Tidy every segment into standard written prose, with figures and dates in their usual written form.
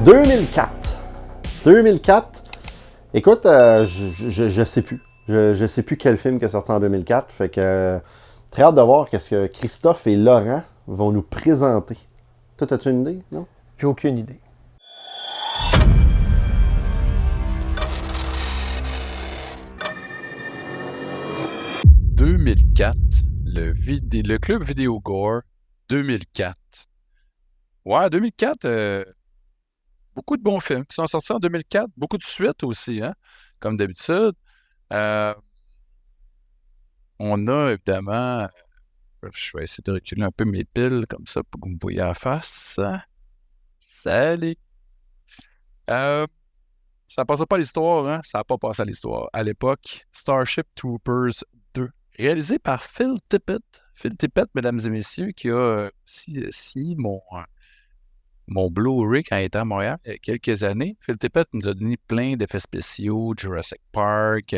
2004. 2004. Écoute, je sais plus. Je sais plus quel film qui est sorti en 2004. Fait que très hâte de voir qu'est-ce que Christophe et Laurent vont nous présenter. Toi, as-tu une idée, non? J'ai aucune idée. « 2004, le club Vidéo Gore, 2004. Ouais, 2004, beaucoup de bons films qui sont sortis en 2004, beaucoup de suites aussi, hein, comme d'habitude. On a évidemment, je vais essayer de reculer un peu mes piles comme ça pour que vous me voyez en face. Salut! Euh, Ça ne passera pas à l'histoire, hein? Ça n'a pas passé à l'histoire. À l'époque, Starship Troopers 2, réalisé par Phil Tippett. Phil Tippett, mesdames et messieurs, qui a signé mon Blu-ray quand il était à Montréal il y a quelques années. Phil Tippett nous a donné plein d'effets spéciaux, Jurassic Park,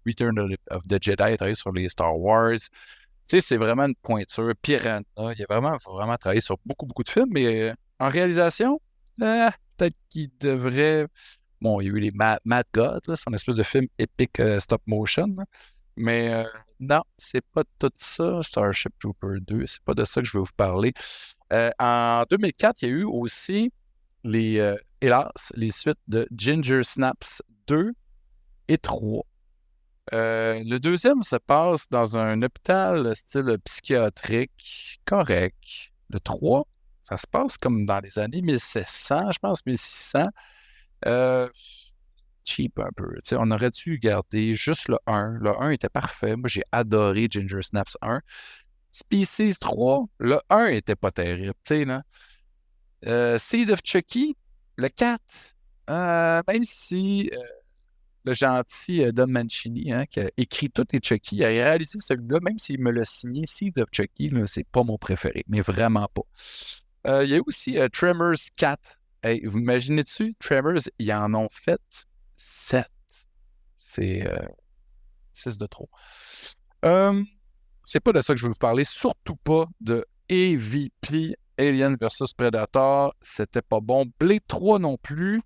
Return of the Jedi, il a travaillé sur les Star Wars. Tu sais, c'est vraiment une pointure. Piranha, il a vraiment travaillé sur beaucoup, beaucoup de films, mais en réalisation, peut-être qu'il devrait... Bon, il y a eu les Mad God, là, c'est un espèce de film épique stop motion, là. Mais non, c'est pas tout ça, Starship Trooper 2, c'est pas de ça que je veux vous parler. En 2004, il y a eu aussi hélas, les suites de Ginger Snaps 2 et 3. Le deuxième se passe dans un hôpital style psychiatrique correct. Le 3, ça se passe comme dans les années 1700, je pense 1600. Cheap un peu. T'sais, on aurait dû garder juste le 1. Le 1 était parfait. Moi, j'ai adoré Ginger Snaps 1. Species 3, le 1 était pas terrible. Là. Seed of Chucky, le 4. Même si le gentil Don Mancini, hein, qui a écrit tous les Chucky, a réalisé celui-là, même s'il me l'a signé, Seed of Chucky, là, c'est pas mon préféré, mais vraiment pas. Il y a aussi Tremors 4. Hey, vous imaginez-tu, Tremors, ils en ont fait 7. C'est 6 de trop. C'est pas de ça que je veux vous parler, surtout pas de AVP, Alien vs Predator. C'était pas bon. Blade 3 non plus,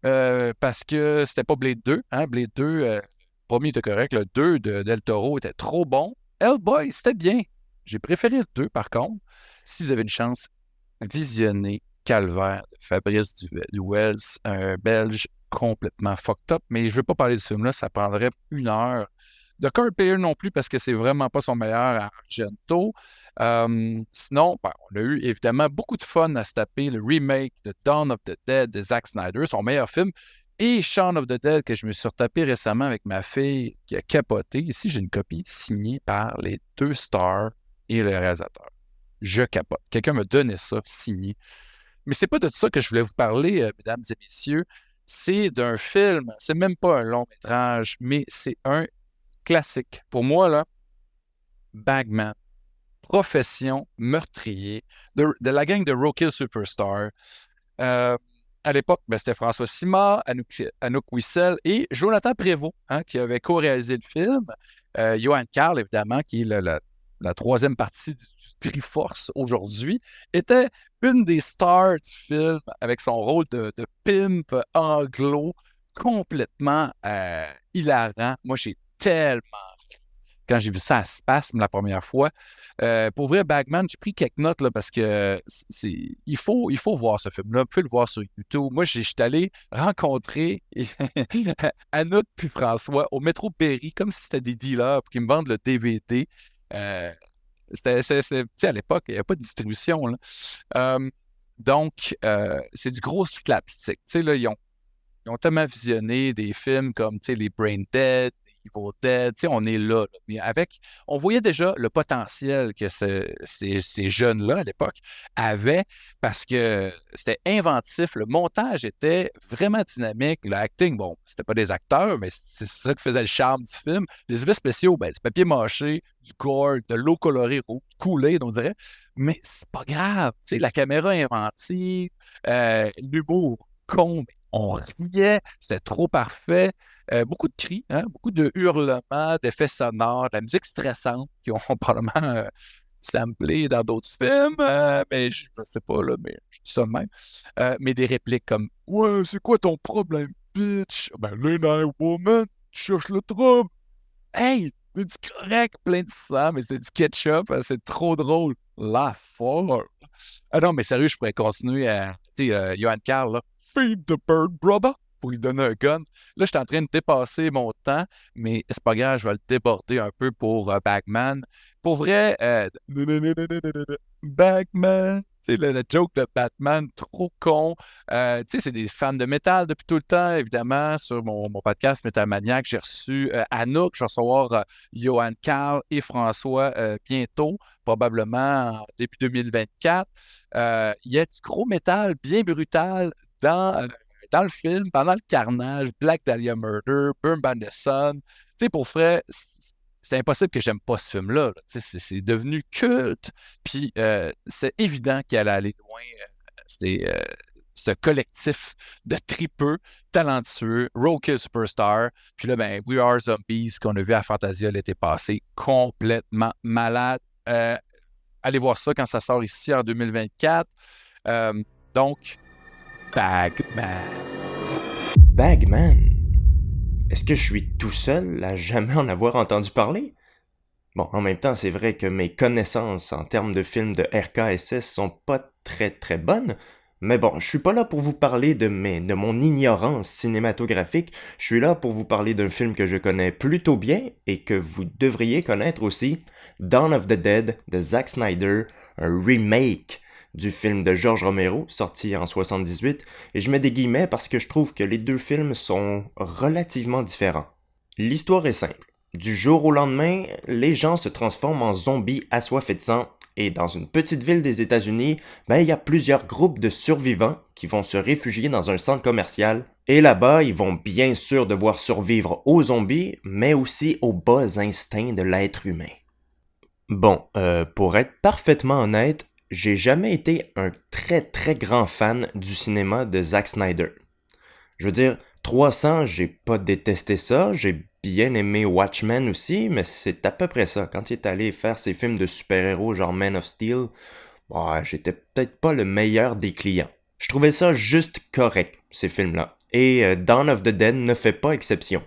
parce que c'était pas Blade 2. Hein? Blade 2, premier était correct. Le 2 de Del Toro était trop bon. Hellboy, c'était bien. J'ai préféré le 2, par contre. Si vous avez une chance, visionnez Calvaire de Fabrice Duwels, un Belge complètement fucked up. Mais je ne veux pas parler de ce film-là, ça prendrait 1 heure. De Kurt Player non plus, parce que c'est vraiment pas son meilleur à Argento. Sinon, on a eu évidemment beaucoup de fun à se taper le remake de Dawn of the Dead de Zack Snyder, son meilleur film, et Shaun of the Dead que je me suis retapé récemment avec ma fille qui a capoté. Ici, j'ai une copie signée par les 2 stars et le réalisateur. Je capote. Quelqu'un me donnait ça, signé. Mais c'est pas de ça que je voulais vous parler, mesdames et messieurs. C'est d'un film. C'est même pas un long métrage, mais c'est un classique. Pour moi, là, Bagman, profession meurtrier de la gang de Rockhill Superstar. À l'époque, c'était François Simard, Anouk Wissel et Jonathan Prévost, hein, qui avait co-réalisé le film. Johan Carl, évidemment, qui est la troisième partie du Triforce aujourd'hui, était une des stars du film avec son rôle de pimp anglo complètement hilarant. Moi, j'ai tellement, quand j'ai vu ça à Spasme la première fois, pour vrai, Bagman, j'ai pris quelques notes là, parce que il faut voir ce film-là. Vous pouvez le voir sur YouTube. Moi, je suis allé rencontrer Anouk puis François au métro Berry, comme si c'était des dealers pour qu'ils me vendent le DVD. Euh, tu sais, à l'époque, il n'y avait pas de distribution, là. Donc, c'est du gros slapstick. Tu sais, là, ils ont tellement visionné des films comme, tu sais, les Brain Dead, les Evil Dead, tu sais, on est là. Mais on voyait déjà le potentiel que ces jeunes-là, à l'époque, avaient parce que c'était inventif. Le montage était vraiment dynamique. Le acting, bon, c'était pas des acteurs, mais c'est ça qui faisait le charme du film. Les effets spéciaux, du papier mâché, du gore, de l'eau colorée, coulée, on dirait. Mais c'est pas grave. Tu sais, la caméra inventive, l'humour con, on riait, c'était trop parfait. Beaucoup de cris, hein, beaucoup de hurlements, d'effets sonores, de la musique stressante qui ont probablement samplé dans d'autres films, mais je sais pas, là, mais je dis ça de même. Mais des répliques comme Ouais, c'est quoi ton problème, bitch? Ben, Lena Woman, tu cherches le trouble. Hey, c'est correct, plein de sang, mais c'est du ketchup, c'est trop drôle. La folle. Ah non, mais sérieux, je pourrais continuer à. Tu sais, Johan Carl, là, Feed the bird, brother, pour lui donner un gun. Là, je suis en train de dépasser mon temps, mais c'est pas grave, je vais le déborder un peu pour Bagman. Pour vrai, Bagman. Tu sais, le joke de Batman, trop con. Tu sais, c'est des fans de métal depuis tout le temps, évidemment. Sur mon podcast Metal Maniac, j'ai reçu Anouk, je vais recevoir Johan Carl et François bientôt, probablement en début 2024. Il y a du gros métal bien brutal dans le film, pendant le carnage, Black Dahlia Murder, Burn by the Sun. Tu sais, pour vrai, c'est impossible que j'aime pas ce film-là. Là. Tu sais, c'est devenu culte. Puis c'est évident qu'il allait aller loin. C'est ce collectif de tripeux, talentueux, Roadkill Superstar. Puis là, ben, We Are Zombies qu'on a vu à Fantasia l'été passé, complètement malade. Allez voir ça quand ça sort ici en 2024. Euh, donc, Bagman. Bagman? Est-ce que je suis tout seul à jamais en avoir entendu parler? Bon, en même temps, c'est vrai que mes connaissances en termes de films de RKSS sont pas très très bonnes, mais bon, je suis pas là pour vous parler de mon ignorance cinématographique, je suis là pour vous parler d'un film que je connais plutôt bien et que vous devriez connaître aussi, Dawn of the Dead de Zack Snyder, un remake du film de George Romero, sorti en 78, et je mets des guillemets parce que je trouve que les deux films sont relativement différents. L'histoire est simple. Du jour au lendemain, les gens se transforment en zombies assoiffés de sang, et dans une petite ville des États-Unis, il y a plusieurs groupes de survivants qui vont se réfugier dans un centre commercial, et là-bas, ils vont bien sûr devoir survivre aux zombies, mais aussi aux bas instincts de l'être humain. Bon, pour être parfaitement honnête, j'ai jamais été un très très grand fan du cinéma de Zack Snyder. Je veux dire, 300, j'ai pas détesté ça, j'ai bien aimé Watchmen aussi, mais c'est à peu près ça. Quand il est allé faire ses films de super-héros genre Man of Steel, j'étais peut-être pas le meilleur des clients. Je trouvais ça juste correct, ces films-là. Et Dawn of the Dead ne fait pas exception.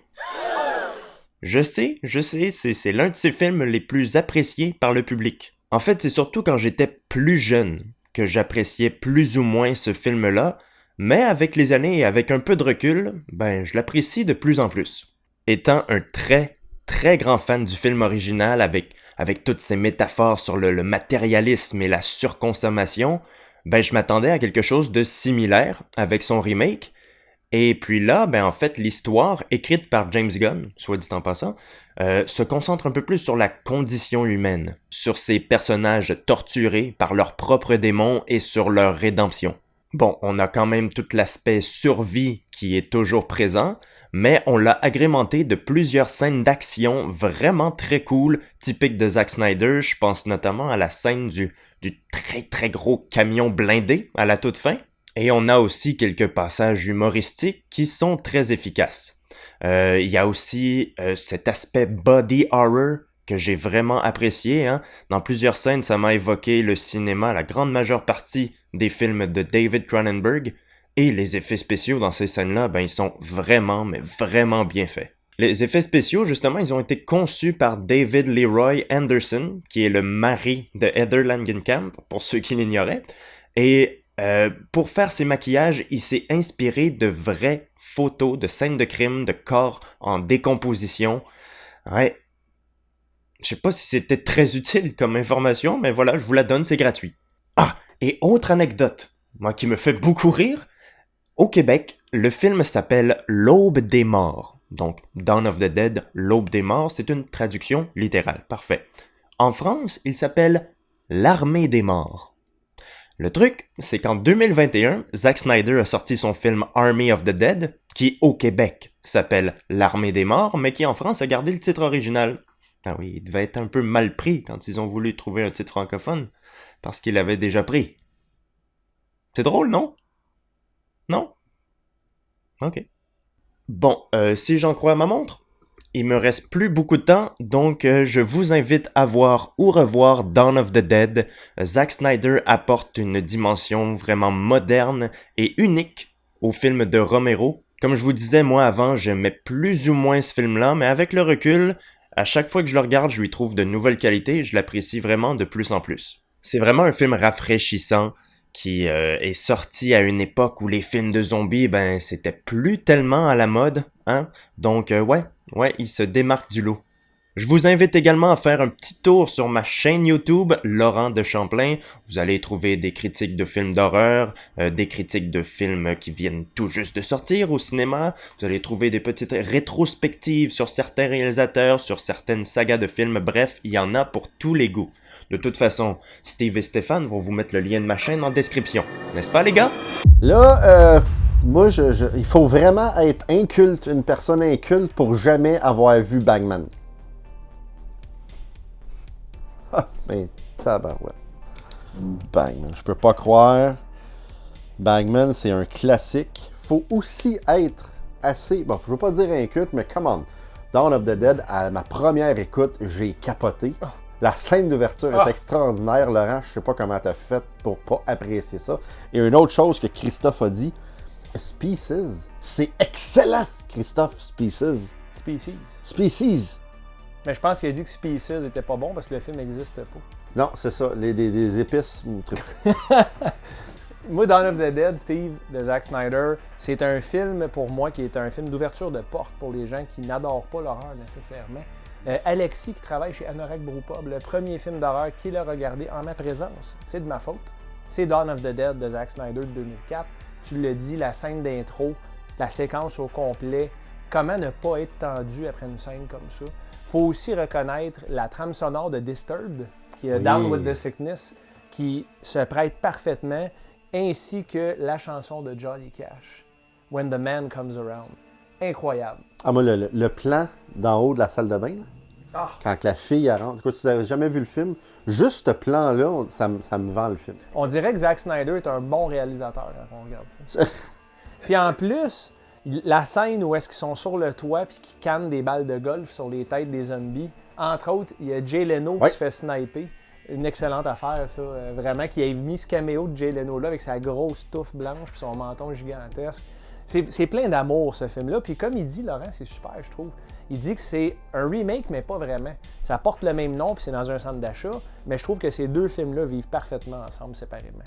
Je sais, c'est l'un de ses films les plus appréciés par le public. En fait, c'est surtout quand j'étais plus jeune que j'appréciais plus ou moins ce film-là, mais avec les années et avec un peu de recul, je l'apprécie de plus en plus. Étant un très, très grand fan du film original avec toutes ces métaphores sur le matérialisme et la surconsommation, je m'attendais à quelque chose de similaire avec son remake. Et puis là, en fait, l'histoire, écrite par James Gunn, soit dit en passant, se concentre un peu plus sur la condition humaine, sur ces personnages torturés par leurs propres démons et sur leur rédemption. Bon, on a quand même tout l'aspect survie qui est toujours présent, mais on l'a agrémenté de plusieurs scènes d'action vraiment très cool, typiques de Zack Snyder. Je pense notamment à la scène du très très gros camion blindé à la toute fin. Et on a aussi quelques passages humoristiques qui sont très efficaces. Il y a aussi cet aspect body horror que j'ai vraiment apprécié. Hein. Dans plusieurs scènes, ça m'a évoqué le cinéma, la grande majeure partie des films de David Cronenberg. Et les effets spéciaux dans ces scènes-là, ils sont vraiment, mais vraiment bien faits. Les effets spéciaux, justement, ils ont été conçus par David Leroy Anderson, qui est le mari de Heather Langenkamp, pour ceux qui l'ignoraient. Et pour faire ses maquillages, il s'est inspiré de vraies photos de scènes de crime, de corps en décomposition. Ouais. Je sais pas si c'était très utile comme information, mais voilà, je vous la donne, c'est gratuit. Ah, et autre anecdote, moi qui me fait beaucoup rire, au Québec, le film s'appelle L'Aube des Morts. Donc, Dawn of the Dead, L'Aube des Morts, c'est une traduction littérale, parfait. En France, il s'appelle L'Armée des Morts. Le truc, c'est qu'en 2021, Zack Snyder a sorti son film Army of the Dead, qui au Québec s'appelle L'Armée des Morts, mais qui en France a gardé le titre original. Ah oui, il devait être un peu mal pris quand ils ont voulu trouver un titre francophone, parce qu'il avait déjà pris. C'est drôle, non? Non? Ok. Bon, si j'en crois à ma montre, Il me reste plus beaucoup de temps, donc je vous invite à voir ou revoir Dawn of the Dead. Zack Snyder apporte une dimension vraiment moderne et unique au film de Romero. Comme je vous disais, moi avant, j'aimais plus ou moins ce film-là, mais avec le recul, à chaque fois que je le regarde, je lui trouve de nouvelles qualités et je l'apprécie vraiment de plus en plus. C'est vraiment un film rafraîchissant qui est sorti à une époque où les films de zombies, c'était plus tellement à la mode, hein? Donc ouais, il se démarque du lot. Je vous invite également à faire un petit tour sur ma chaîne YouTube, Laurent de Champlain. Vous allez y trouver des critiques de films d'horreur, des critiques de films qui viennent tout juste de sortir au cinéma. Vous allez trouver des petites rétrospectives sur certains réalisateurs, sur certaines sagas de films. Bref, il y en a pour tous les goûts. De toute façon, Steve et Stéphane vont vous mettre le lien de ma chaîne en description. N'est-ce pas, les gars? Là, moi, il faut vraiment être inculte, une personne inculte pour jamais avoir vu Bagman. Ah, ben, tabarouette. Bagman, je peux pas croire. Bagman, c'est un classique. Faut aussi être assez... Bon, je veux pas dire inculte, mais come on. Dawn of the Dead, à ma première écoute, j'ai capoté. La scène d'ouverture est extraordinaire, Laurent. Je sais pas comment t'as fait pour pas apprécier ça. Et une autre chose que Christophe a dit, Species, c'est excellent, Christophe, Species. Species. Mais je pense qu'il a dit que Species était pas bon parce que le film n'existe pas. Non, c'est ça, des épices ou trucs. Moi, Dawn of the Dead, Steve, de Zack Snyder, c'est un film pour moi qui est un film d'ouverture de porte pour les gens qui n'adorent pas l'horreur nécessairement. Alexis, qui travaille chez Anorak Brewpub, le premier film d'horreur qu'il a regardé en ma présence, c'est de ma faute. C'est Dawn of the Dead de Zack Snyder de 2004. Tu l'as dit, la scène d'intro, la séquence au complet, comment ne pas être tendu après une scène comme ça. Faut aussi reconnaître la trame sonore de Disturbed, qui est Down with the Sickness, qui se prête parfaitement, ainsi que la chanson de Johnny Cash, When the Man Comes Around. Incroyable. Ah, moi, le plan d'en haut de la salle de bain, là, quand la fille elle rentre, écoute, si vous n'avez jamais vu le film, juste ce plan-là, ça me vend le film. On dirait que Zack Snyder est un bon réalisateur quand on regarde ça. Puis en plus, la scène où est-ce qu'ils sont sur le toit puis qu'ils cannent des balles de golf sur les têtes des zombies, entre autres, il y a Jay Leno qui se fait sniper. Une excellente affaire, ça. Vraiment, qui a mis ce caméo de Jay Leno-là avec sa grosse touffe blanche puis son menton gigantesque. C'est plein d'amour, ce film-là. Puis comme il dit, Laurent, c'est super, je trouve. Il dit que c'est un remake, mais pas vraiment. Ça porte le même nom, puis c'est dans un centre d'achat. Mais je trouve que ces deux films-là vivent parfaitement ensemble, séparément.